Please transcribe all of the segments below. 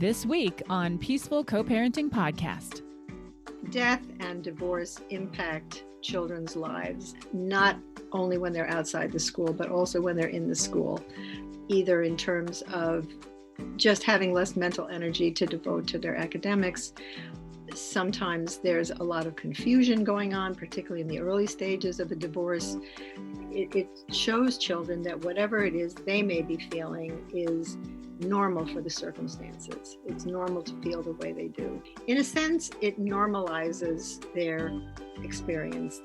This week on Peaceful Co-Parenting Podcast. Death and divorce impact children's lives, not only when they're outside the school, but also when they're in the school, either in terms of just having less mental energy to devote to their academics. Sometimes there's a lot of confusion going on, particularly in the early stages of a divorce. It shows children that whatever it is they may be feeling is normal for the circumstances. It's normal to feel the way they do. In a sense, it normalizes their experience.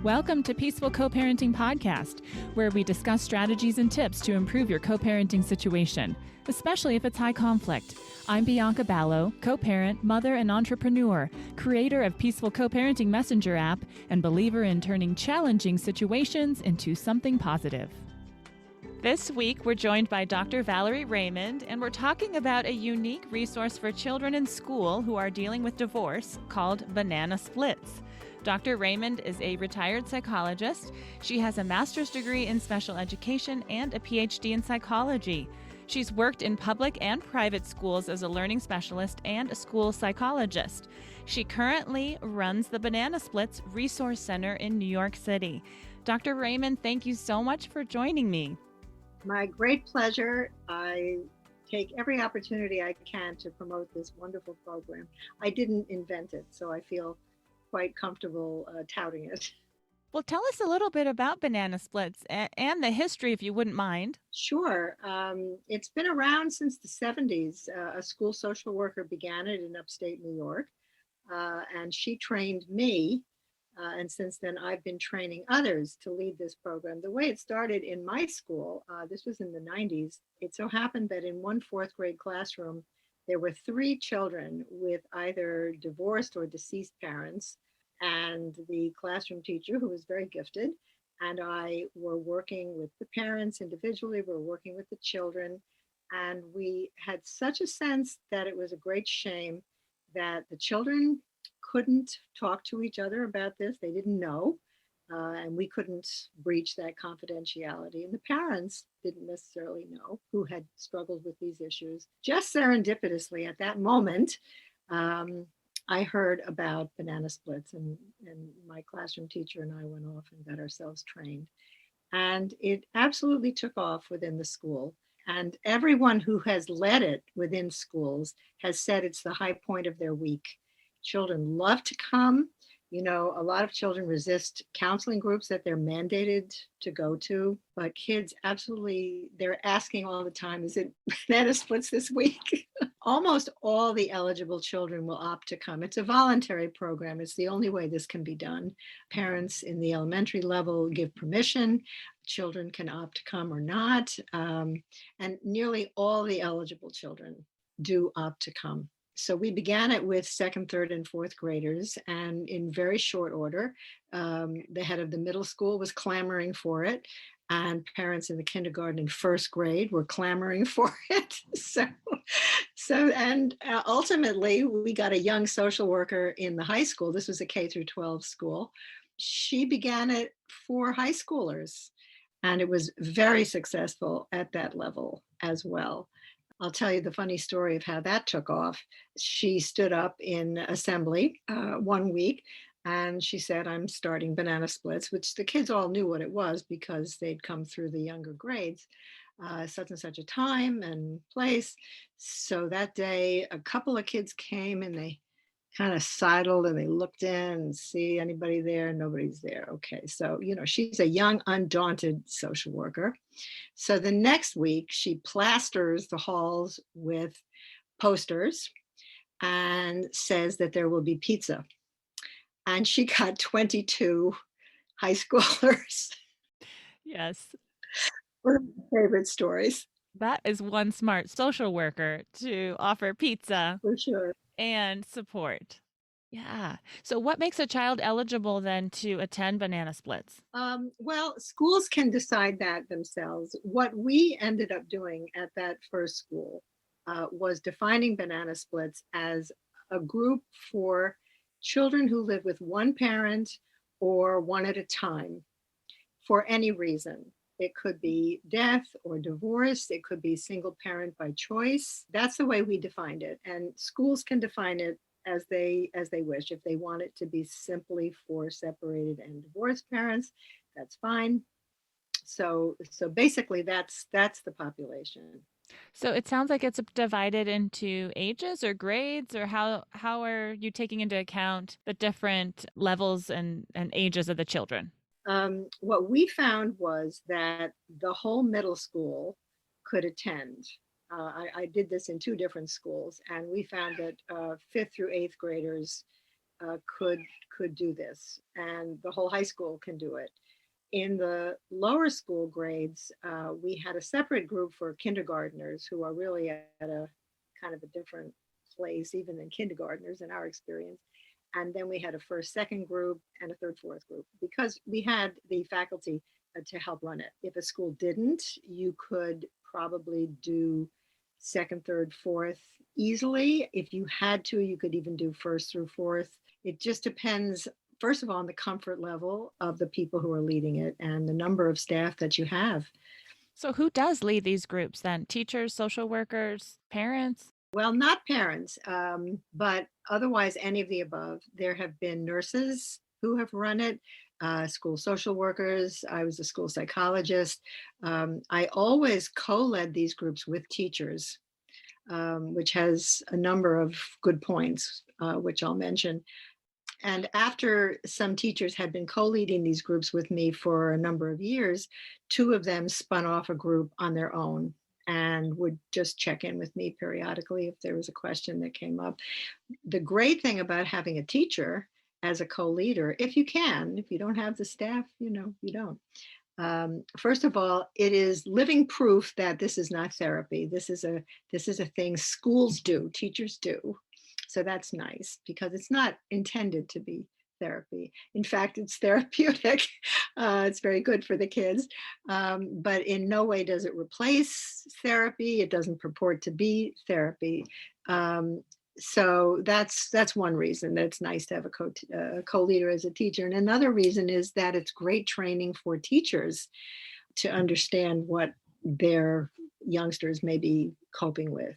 Welcome to Peaceful Co-Parenting Podcast, where we discuss strategies and tips to improve your co-parenting situation, especially if it's high conflict. I'm Bianca Ballo, co-parent, mother, and entrepreneur, creator of Peaceful Co-Parenting Messenger app, and believer in turning challenging situations into something positive. This week, we're joined by Dr. Valerie Raymond, and we're talking about a unique resource for children in school who are dealing with divorce called Banana Splits. Dr. Raymond is a retired psychologist. She has a master's degree in special education and a PhD in psychology. She's worked in public and private schools as a learning specialist and a school psychologist. She currently runs the Banana Splits Resource Center in New York City. Dr. Raymond, thank you so much for joining me. My great pleasure. I take every opportunity I can to promote this wonderful program. I didn't invent it, so I feel quite comfortable touting it. Well, tell us a little bit about Banana Splits and the history, if you wouldn't mind. Sure. It's been around since the 70s. A school social worker began it in upstate New York, and she trained me. And since then, I've been training others to lead this program. The way it started in my school, this was in the 90s, it so happened that in one fourth grade classroom, there were 3 children with either divorced or deceased parents. And the classroom teacher, who was very gifted, and I were working with the parents individually, we were working with the children. And we had such a sense that it was a great shame that the children couldn't talk to each other about this. They didn't know, and we couldn't breach that confidentiality. And the parents didn't necessarily know who had struggled with these issues. Just serendipitously at that moment, I heard about Banana Splits, and my classroom teacher and I went off and got ourselves trained. And it absolutely took off within the school. And everyone who has led it within schools has said it's the high point of their week. Children love to come. You know, a lot of children resist counseling groups that they're mandated to go to, but kids absolutely, they're asking all the time, is it Banana Splits this week? Almost all the eligible children will opt to come. It's a voluntary program. It's the only way this can be done. Parents in the elementary level give permission. Children can opt to come or not. And nearly all the eligible children do opt to come. So we began it with second, third, and fourth graders, and in very short order, the head of the middle school was clamoring for it, and parents in the kindergarten and first grade were clamoring for it. And ultimately, we got a young social worker in the high school. This was a K through 12 school. She began it for high schoolers, and it was very successful at that level as well. I'll tell you the funny story of how that took off. She stood up in assembly one week and she said, I'm starting Banana Splits, which the kids all knew what it was because they'd come through the younger grades, such and such a time and place. So that day, a couple of kids came and they kind of sidled and they looked in and see anybody there. Nobody's there. Okay. So, you know, she's a young, undaunted social worker. So the next week she plasters the halls with posters and says that there will be pizza. And she got 22 high schoolers. Yes. One of my favorite stories. That is one smart social worker to offer pizza. For sure. And support. Yeah. So what makes a child eligible then to attend Banana Splits? Well, schools can decide that themselves. What we ended up doing at that first school was defining Banana Splits as a group for children who live with one parent or one at a time for any reason. It could be death or divorce. It could be single parent by choice. That's the way we defined it. And schools can define it as they wish. If they want it to be simply for separated and divorced parents, that's fine. So basically that's the population. So it sounds like it's divided into ages or grades, or how are you taking into account the different levels and ages of the children? What we found was that the whole middle school could attend. I did this in two different schools, and we found that fifth through eighth graders could do this, and the whole high school can do it. In the lower school grades, we had a separate group for kindergartners who are really at a kind of a different place, even than kindergartners in our experience. And then we had a first, second group and a third, fourth group because we had the faculty to help run it. If a school didn't, you could probably do second, third, fourth easily. If you had to, you could even do first through fourth. It just depends, first of all, on the comfort level of the people who are leading it and the number of staff that you have. So who does lead these groups then? Teachers, social workers, parents? Well, not parents, but otherwise any of the above. There have been nurses who have run it, school social workers. I was a school psychologist. I always co-led these groups with teachers, which has a number of good points, which I'll mention. And after some teachers had been co-leading these groups with me for a number of years, two of them spun off a group on their own and would just check in with me periodically if there was a question that came up. The great thing about having a teacher as a co-leader, if you can, if you don't have the staff, you don't. First of all, it is living proof that this is not therapy. This is a thing schools do, teachers do. So that's nice because it's not intended to be therapy. In fact, it's therapeutic. It's very good for the kids, but in no way does it replace therapy. It doesn't purport to be therapy. So that's one reason that it's nice to have a co-leader as a teacher. And another reason is that it's great training for teachers to understand what their youngsters may be coping with.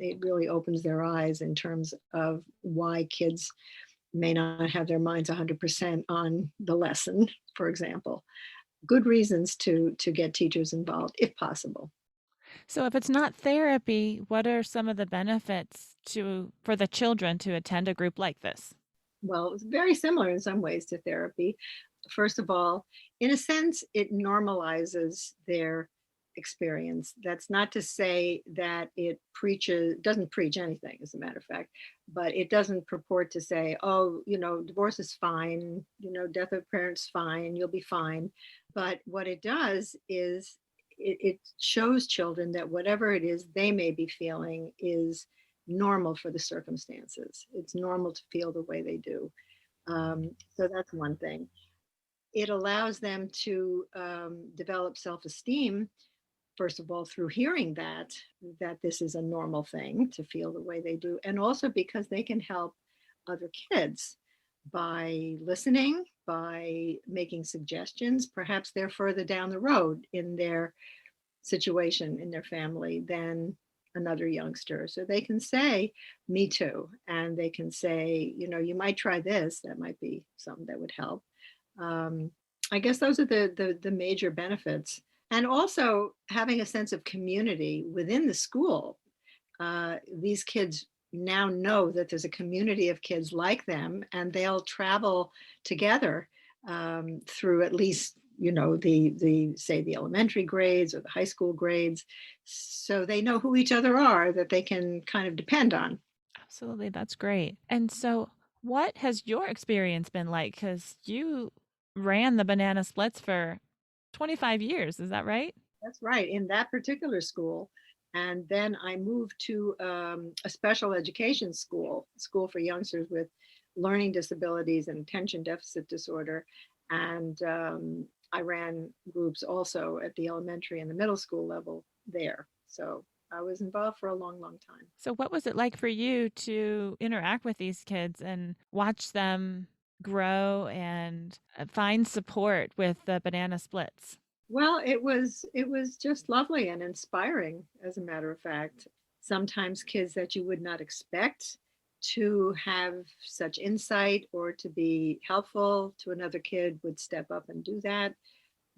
It really opens their eyes in terms of why kids may not have their minds 100% on the lesson, for example. Good reasons to get teachers involved, if possible. So if it's not therapy, what are some of the benefits for the children to attend a group like this? Well, it's very similar in some ways to therapy. First of all, in a sense, it normalizes their experience. That's not to say that it doesn't preach anything, as a matter of fact, but it doesn't purport to say, oh, divorce is fine, death of parents fine, you'll be fine. But what it does is it shows children that whatever it is they may be feeling is normal for the circumstances. It's normal to feel the way they do. So that's one thing. It allows them to develop self-esteem, first of all, through hearing that this is a normal thing to feel the way they do, and also because they can help other kids by listening, by making suggestions. Perhaps they're further down the road in their situation in their family than another youngster. So they can say, me too. And they can say, you might try this. That might be something that would help. I guess those are the major benefits. And also having a sense of community within the school. These kids now know that there's a community of kids like them, and they'll travel together through at least the elementary grades or the high school grades, so they know who each other are, that they can kind of depend on. Absolutely, that's great. And so what has your experience been like? Because you ran the Banana Splits for 25 years, is that right? That's right, in that particular school. And then I moved to a special education school for youngsters with learning disabilities and attention deficit disorder. And I ran groups also at the elementary and the middle school level there. So I was involved for a long, long time. So what was it like for you to interact with these kids and watch them grow and find support with the Banana Splits? Well, it was just lovely and inspiring, as a matter of fact. Sometimes kids that you would not expect to have such insight or to be helpful to another kid would step up and do that.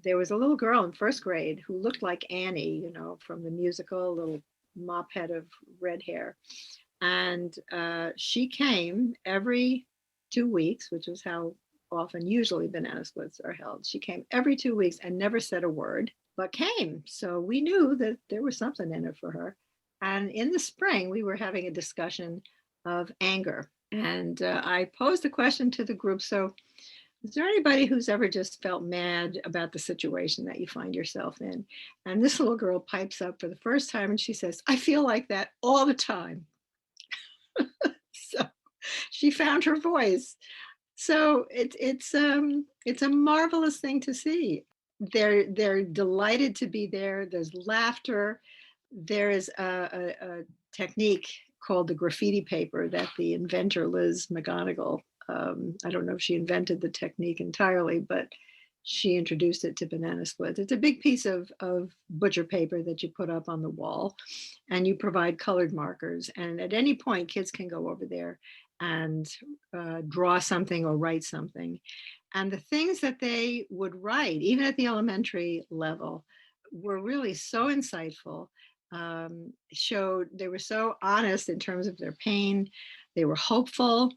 There was a little girl in first grade who looked like Annie, from the musical, little mop head of red hair. And she came every 2 weeks, which was how often usually banana splits are held. She came every 2 weeks and never said a word, but came. So we knew that there was something in it for her. And in the spring, we were having a discussion of anger. And I posed a question to the group. So, is there anybody who's ever just felt mad about the situation that you find yourself in? And this little girl pipes up for the first time and she says, I feel like that all the time. So she found her voice. So it's a marvelous thing to see. They're delighted to be there. There's laughter. There is a technique called the graffiti paper that the inventor Liz McGonigal, I don't know if she invented the technique entirely, but she introduced it to banana splits. It's a big piece of butcher paper that you put up on the wall, and you provide colored markers. And at any point, kids can go over there and draw something or write something. And the things that they would write, even at the elementary level, were really so insightful. Showed they were so honest in terms of their pain. They were hopeful.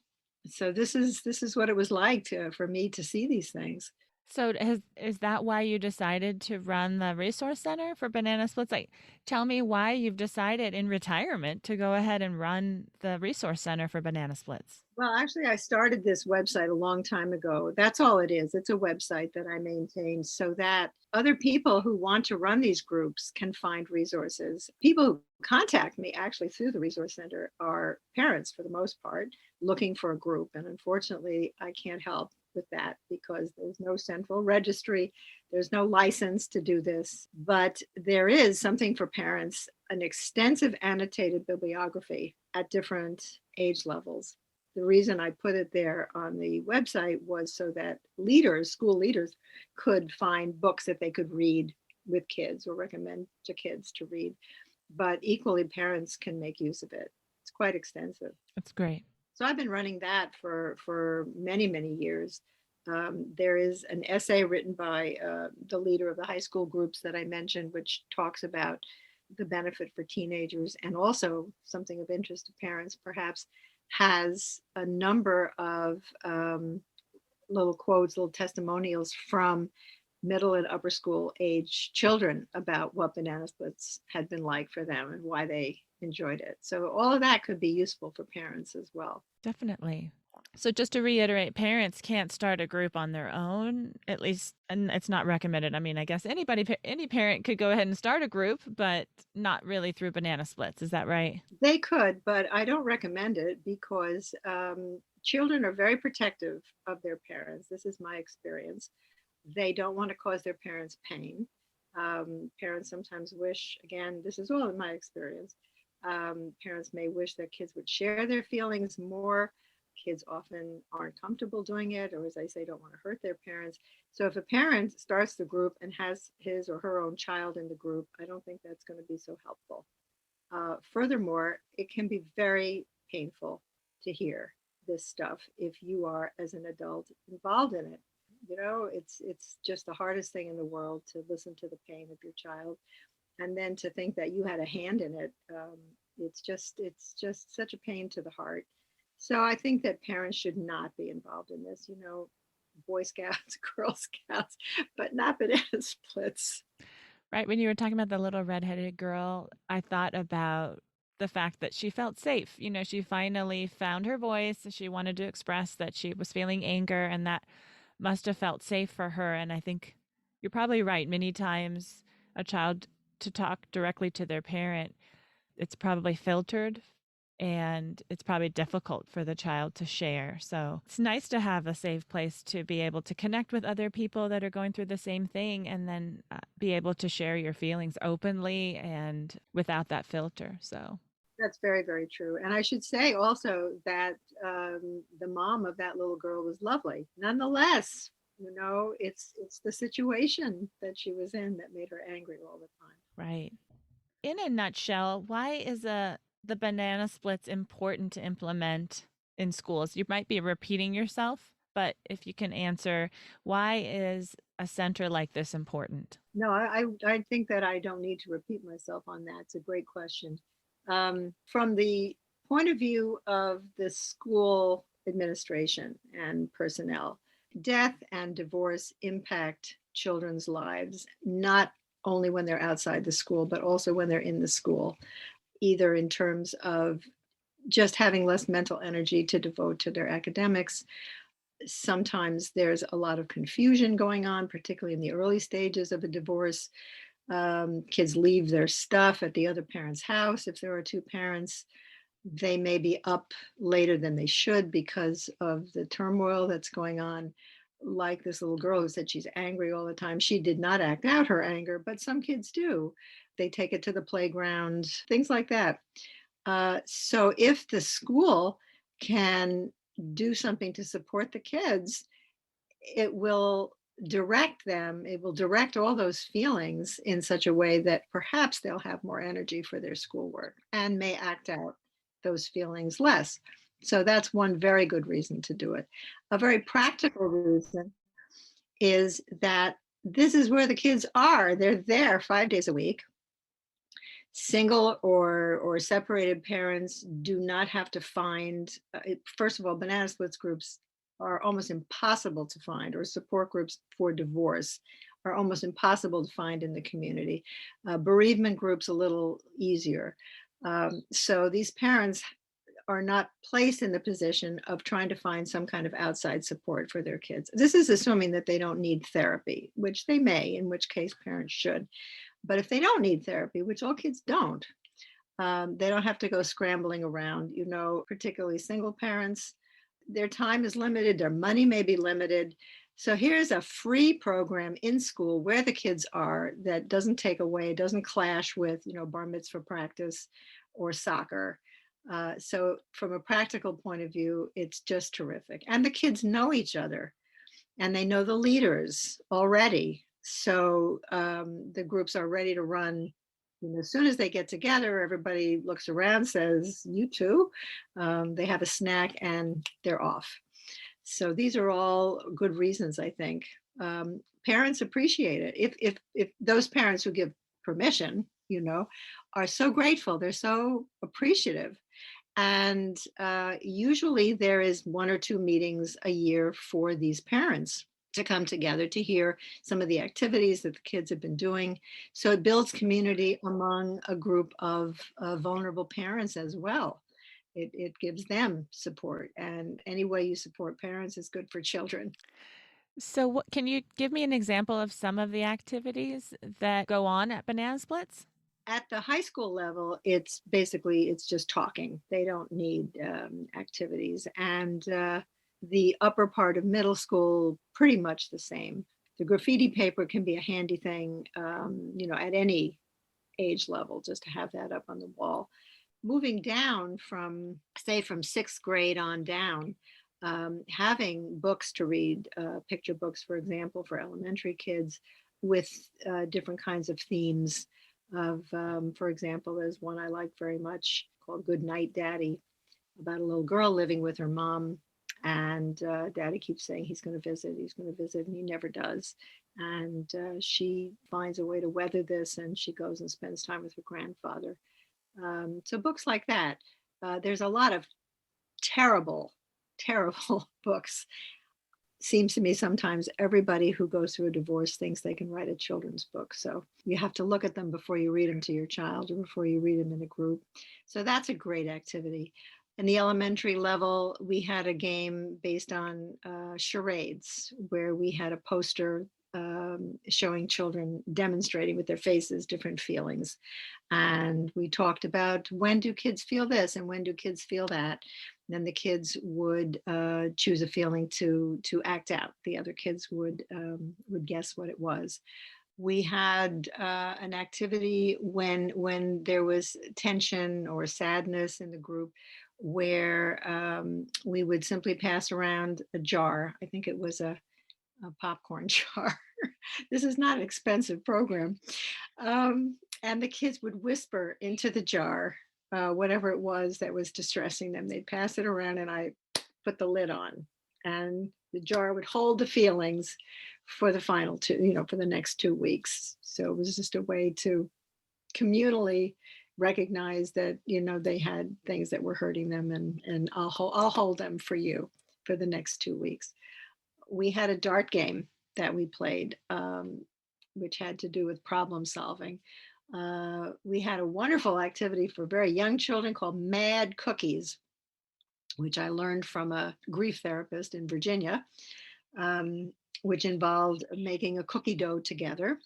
So this is what it was like for me to see these things. So is that why you decided to run the resource center for banana splits? Like, tell me why you've decided in retirement to go ahead and run the resource center for banana splits. Well, actually, I started this website a long time ago. That's all it is. It's a website that I maintain so that other people who want to run these groups can find resources. People who contact me actually through the resource center are parents for the most part looking for a group. And unfortunately, I can't help with that because there's no central registry, there's no license to do this. But there is something for parents, an extensive annotated bibliography at different age levels. The reason I put it there on the website was so that leaders, school leaders, could find books that they could read with kids or recommend to kids to read. But equally, parents can make use of it. It's quite extensive. That's great. So I've been running that for many, many years. There is an essay written by the leader of the high school groups that I mentioned, which talks about the benefit for teenagers and also something of interest to parents, perhaps, has a number of little quotes, little testimonials from middle and upper school age children about what banana splits had been like for them and why they enjoyed it. So all of that could be useful for parents as well. Definitely. So just to reiterate, parents can't start a group on their own, at least, and it's not recommended. I mean, I guess any parent could go ahead and start a group, but not really through banana splits. Is that right? They could, but I don't recommend it because children are very protective of their parents. This is my experience. They don't want to cause their parents pain. Parents sometimes wish, again, this is all in my experience, parents may wish their kids would share their feelings more. Kids often aren't comfortable doing it, or as I say, don't want to hurt their parents. So if a parent starts the group and has his or her own child in the group, I don't think that's going to be so helpful. Furthermore, it can be very painful to hear this stuff if you are, as an adult, involved in it. It's just the hardest thing in the world to listen to the pain of your child, and then to think that you had a hand in it. It's just such a pain to the heart. So I think that parents should not be involved in this. Boy Scouts, Girl Scouts, but not banana splits. Right. When you were talking about the little redheaded girl, I thought about the fact that she felt safe. She finally found her voice. She wanted to express that she was feeling anger, and that must have felt safe for her. And I think you're probably right. Many times, a child to talk directly to their parent, it's probably filtered and it's probably difficult for the child to share. So it's nice to have a safe place to be able to connect with other people that are going through the same thing, and then be able to share your feelings openly and without that filter. So that's very, very true. And I should say also that the mom of that little girl was lovely. Nonetheless, It's the situation that she was in that made her angry all the time. Right. In a nutshell, why is the banana splits important to implement in schools? You might be repeating yourself, but if you can answer, why is a center like this important? No, I think that I don't need to repeat myself on that. It's a great question. From the point of view of the school administration and personnel, death and divorce impact children's lives, not only when they're outside the school, but also when they're in the school, either in terms of just having less mental energy to devote to their academics. Sometimes there's a lot of confusion going on, particularly in the early stages of a divorce. Kids leave their stuff at the other parent's house if there are two parents. They may be up later than they should because of the turmoil that's going on. Like this little girl who said she's angry all the time. She did not act out her anger, but some kids do. They take it to the playground, things like that. So if the school can do something to support the kids, it will it will direct all those feelings in such a way that perhaps they'll have more energy for their schoolwork and may act out those feelings less. So that's one very good reason to do it. A very practical reason is that this is where the kids are. They're there 5 days a week. Single or separated parents do not have to find, first of all, banana splits groups are almost impossible to find, or support groups for divorce are almost impossible to find in the community. Bereavement groups a little easier. So these parents are not placed in the position of trying to find some kind of outside support for their kids. This is assuming that they don't need therapy, which they may, in which case parents should. But if they don't need therapy, which all kids don't, they don't have to go scrambling around. Particularly single parents, their time is limited, their money may be limited. So here's a free program in school where the kids are that doesn't take away, doesn't clash with, bar mitzvah practice or soccer. So from a practical point of view, it's just terrific. And the kids know each other and they know the leaders already. So the groups are ready to run. As soon as they get together, everybody looks around, says, "You too." They have a snack and they're off. So these are all good reasons, I think. Parents appreciate it. If those parents who give permission, are so grateful, they're so appreciative. And usually there is 1 or 2 meetings a year for these parents to come together to hear some of the activities that the kids have been doing. So it builds community among a group of vulnerable parents as well. It gives them support. And any way you support parents is good for children. So, what, can you give me an example of some of the activities that go on at Banana Splits? At the high school level, it's just talking. They don't need activities. And the upper part of middle school, pretty much the same. The graffiti paper can be a handy thing, at any age level, just to have that up on the wall. Moving down from 6th grade on down, having books to read, picture books, for example, for elementary kids with different kinds of themes for example, there's one I like very much called Good Night, Daddy, about a little girl living with her mom. And Daddy keeps saying he's going to visit, and he never does. And she finds a way to weather this, and she goes and spends time with her grandfather. So books like that. There's a lot of terrible, terrible books. Seems to me sometimes everybody who goes through a divorce thinks they can write a children's book. So you have to look at them before you read them to your child or before you read them in a group. So that's a great activity. In the elementary level, we had a game based on charades where we had a poster showing children demonstrating with their faces different feelings. And we talked about when do kids feel this and when do kids feel that. Then the kids would choose a feeling to act out. The other kids would guess what it was. We had an activity when there was tension or sadness in the group, where we would simply pass around a jar. I think it was a popcorn jar. This is not an expensive program. And the kids would whisper into the jar whatever it was that was distressing them. They'd pass it around, and I put the lid on, and the jar would hold the feelings for the final two, for the next 2 weeks. So it was just a way to communally recognize that they had things that were hurting them, and I'll hold them for you for the next 2 weeks. We had a dart game that we played, which had to do with problem solving. We had a wonderful activity for very young children called Mad Cookies, which I learned from a grief therapist in Virginia, um, which involved making a cookie dough together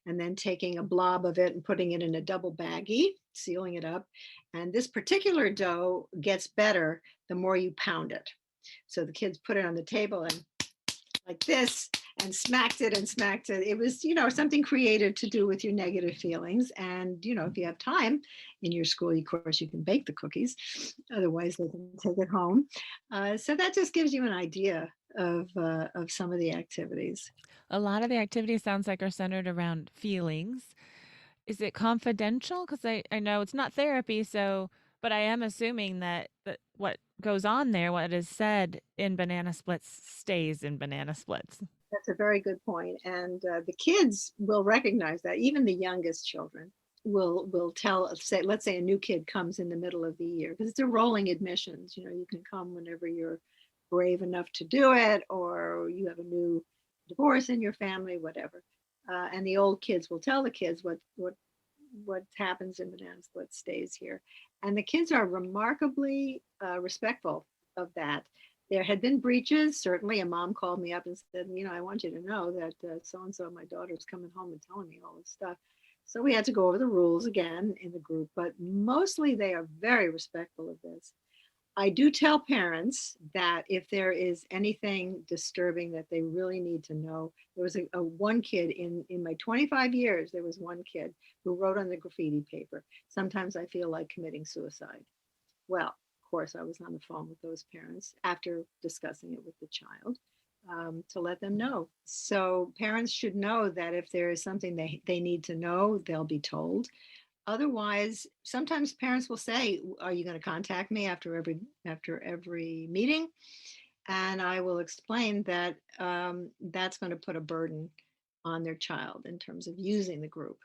and then taking a blob of it and putting it in a double baggie, sealing it up. And this particular dough gets better the more you pound it. So the kids put it on the table and like this and smacked it and smacked it. It was, something creative to do with your negative feelings. And, if you have time in your school, of course, you can bake the cookies. Otherwise, they can take it home. So that just gives you an idea of some of the activities. A lot of the activities sounds like are centered around feelings. Is it confidential? Because I know it's not therapy, but I am assuming that what goes on there, what is said in Banana Splits stays in Banana Splits. That's a very good point. And the kids will recognize that. Even the youngest children will say, let's say a new kid comes in the middle of the year, because it's a rolling admissions. You can come whenever you're brave enough to do it, or you have a new divorce in your family, whatever. And the old kids will tell the kids what happens in Banana Split stays here. And the kids are remarkably respectful of that. There had been breaches. Certainly, a mom called me up and said, I want you to know that so-and-so, my daughter's coming home and telling me all this stuff. So we had to go over the rules again in the group, but mostly they are very respectful of this. I do tell parents that if there is anything disturbing that they really need to know, there was a one kid in my 25 years, there was one kid who wrote on the graffiti paper, "Sometimes I feel like committing suicide." Well, of course, I was on the phone with those parents after discussing it with the child to let them know. So parents should know that if there is something they need to know, they'll be told. Otherwise, sometimes parents will say, "Are you going to contact me after every meeting?" And I will explain that that's going to put a burden on their child in terms of using the group.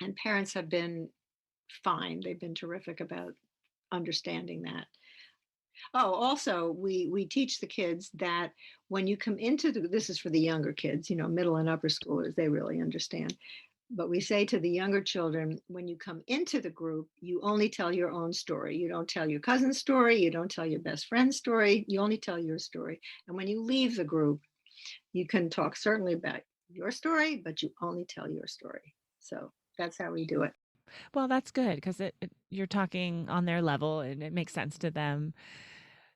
And parents have been fine. They've been terrific about understanding that. Oh, also, we teach the kids that when you come into this is for the younger kids, middle and upper schoolers, they really understand. But we say to the younger children, when you come into the group, you only tell your own story. You don't tell your cousin's story. You don't tell your best friend's story. You only tell your story. And when you leave the group, you can talk certainly about your story, but you only tell your story. So that's how we do it. Well, that's good because you're talking on their level and it makes sense to them.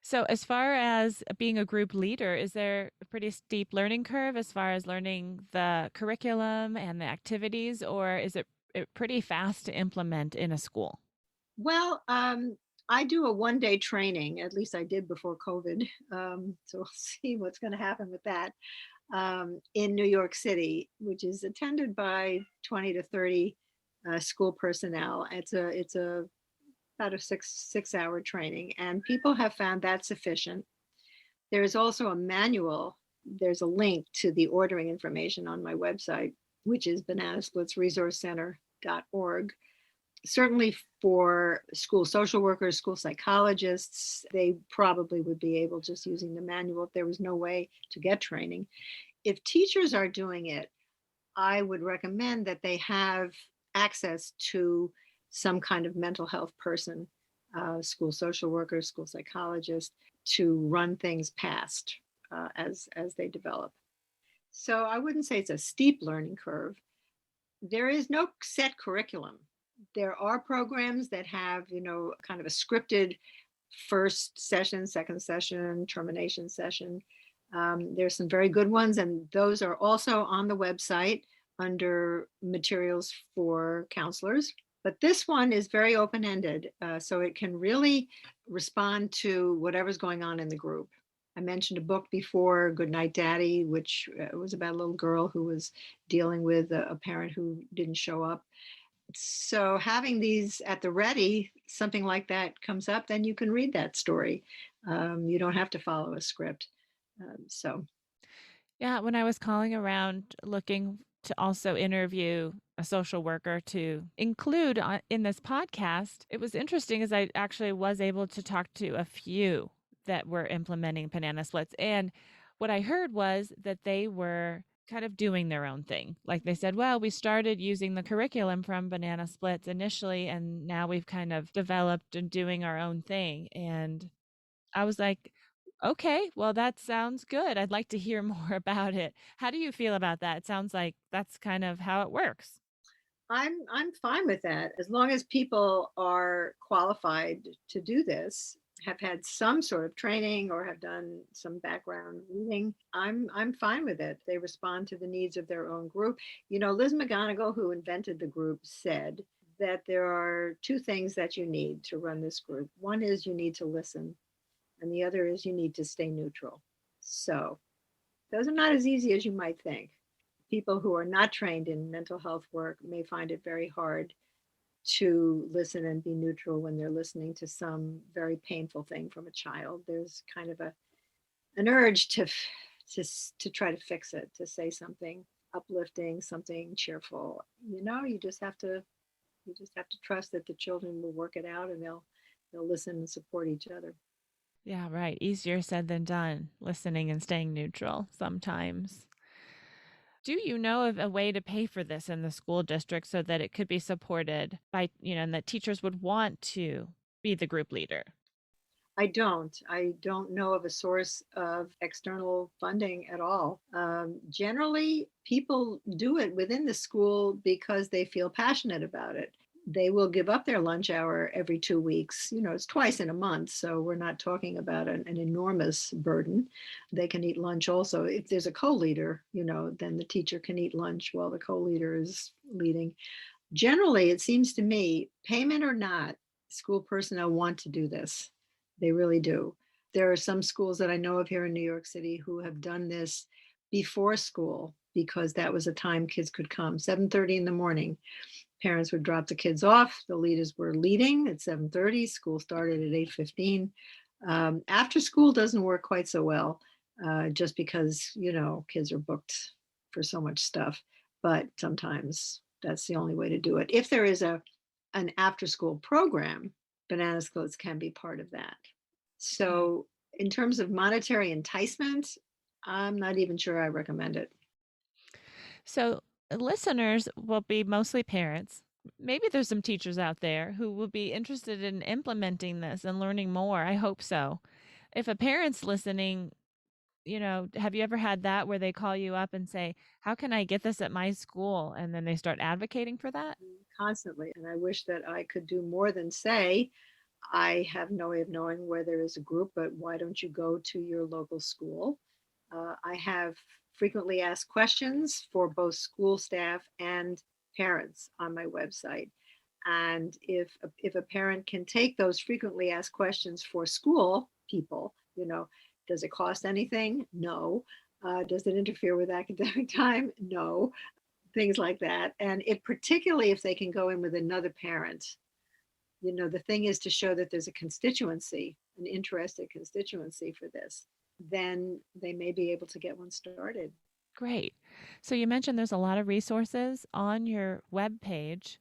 So, as far as being a group leader, is there a pretty steep learning curve as far as learning the curriculum and the activities, or is it pretty fast to implement in a school? Well, I do a one-day training, at least I did before COVID. So we'll see what's going to happen with that in New York City, which is attended by 20 to 30 school personnel. It's about a six-hour training, and people have found that sufficient. There is also a manual. There's a link to the ordering information on my website, which is bananasplitsresourcecenter.org. Certainly for school social workers, school psychologists, they probably would be able, just using the manual, if there was no way to get training. If teachers are doing it, I would recommend that they have access to some kind of mental health person, school social worker, school psychologist, to run things past as they develop. So I wouldn't say it's a steep learning curve. There is no set curriculum. There are programs that have, kind of a scripted first session, second session, termination session. There's some very good ones, and those are also on the website under materials for counselors. But this one is very open-ended, so it can really respond to whatever's going on in the group. I mentioned a book before, Good Night Daddy, which was about a little girl who was dealing with a parent who didn't show up. So having these at the ready, something like that comes up, then you can read that story. You don't have to follow a script. So Yeah, when I was calling around looking to also interview a social worker to include in this podcast, it was interesting as I actually was able to talk to a few that were implementing banana splits. And what I heard was that they were kind of doing their own thing. Like they said, well, we started using the curriculum from banana splits initially, and now we've kind of developed and doing our own thing. And I was like, okay, well, that sounds good. I'd like to hear more about it. How do you feel about that? It sounds like that's kind of how it works. I'm fine with that as long as people are qualified to do this, have had some sort of training or have done some background reading. I'm fine with it. They respond to the needs of their own group. Liz McGonigal, who invented the group, said that there are two things that you need to run this group. One is you need to listen, and the other is you need to stay neutral. So those are not as easy as you might think. People who are not trained in mental health work may find it very hard to listen and be neutral when they're listening to some very painful thing from a child. There's kind of an urge to try to fix it, to say something uplifting, something cheerful. You just have to trust that the children will work it out, and they'll listen and support each other. Yeah, right. Easier said than done, listening and staying neutral sometimes. Do you know of a way to pay for this in the school district so that it could be supported by, and that teachers would want to be the group leader? I don't know of a source of external funding at all. Generally, people do it within the school because they feel passionate about it. They will give up their lunch hour every 2 weeks. It's twice in a month, so we're not talking about an enormous burden. They can eat lunch also. If there's a co-leader, then the teacher can eat lunch while the co-leader is leading. Generally, it seems to me, payment or not, school personnel want to do this. They really do. There are some schools that I know of here in New York City who have done this before school because that was a time kids could come, 7:30 in the morning. Parents would drop the kids off. The leaders were leading at 7:30. School started at 8:15. After school doesn't work quite so well, just because kids are booked for so much stuff. But sometimes that's the only way to do it. If there is an after school program, banana splits can be part of that. So in terms of monetary enticement, I'm not even sure I recommend it. So, listeners will be mostly parents. Maybe there's some teachers out there who will be interested in implementing this and learning more. I hope so. If a parent's listening, have you ever had that where they call you up and say, how can I get this at my school? And then they start advocating for that? Constantly. And I wish that I could do more than say, I have no way of knowing where there is a group, but why don't you go to your local school? I have frequently asked questions for both school staff and parents on my website. And if a parent can take those frequently asked questions for school people, does it cost anything? No. Does it interfere with academic time? No. Things like that. And particularly if they can go in with another parent, the thing is to show that there's a constituency, an interested constituency for this, then they may be able to get one started. Great. So you mentioned there's a lot of resources on your webpage,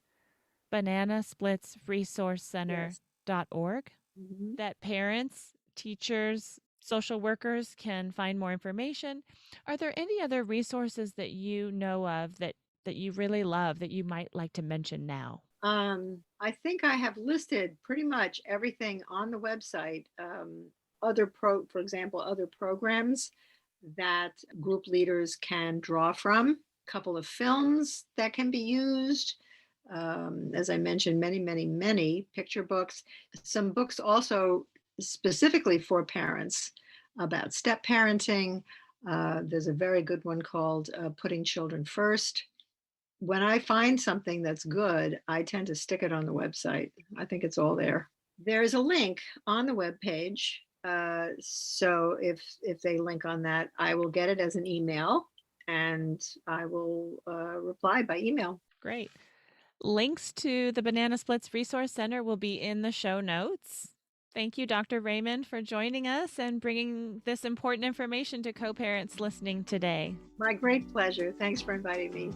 bananasplitsresourcecenter.org, Mm-hmm. that parents, teachers, social workers can find more information. Are there any other resources that you know of that you really love that you might like to mention now? I think I have listed pretty much everything on the website. For example, other programs that group leaders can draw from. A couple of films that can be used. As I mentioned, many, many, many picture books. Some books also specifically for parents about step parenting. There's a very good one called Putting Children First. When I find something that's good, I tend to stick it on the website. I think it's all there. There is a link on the webpage So if they link on that, I will get it as an email, and I will reply by email. Great. Links to the Banana Splits Resource Center will be in the show notes. Thank you, Dr. Raymond, for joining us and bringing this important information to co-parents listening today. My great pleasure. Thanks for inviting me.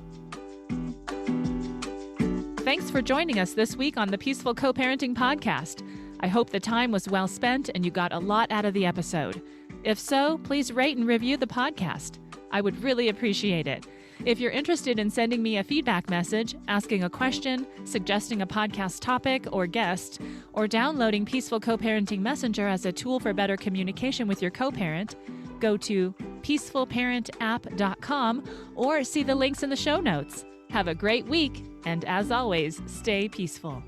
Thanks for joining us this week on the Peaceful Co-Parenting Podcast. I hope the time was well spent and you got a lot out of the episode. If so, please rate and review the podcast. I would really appreciate it. If you're interested in sending me a feedback message, asking a question, suggesting a podcast topic or guest, or downloading Peaceful Co-Parenting Messenger as a tool for better communication with your co-parent, go to peacefulparentapp.com or see the links in the show notes. Have a great week, and as always, stay peaceful.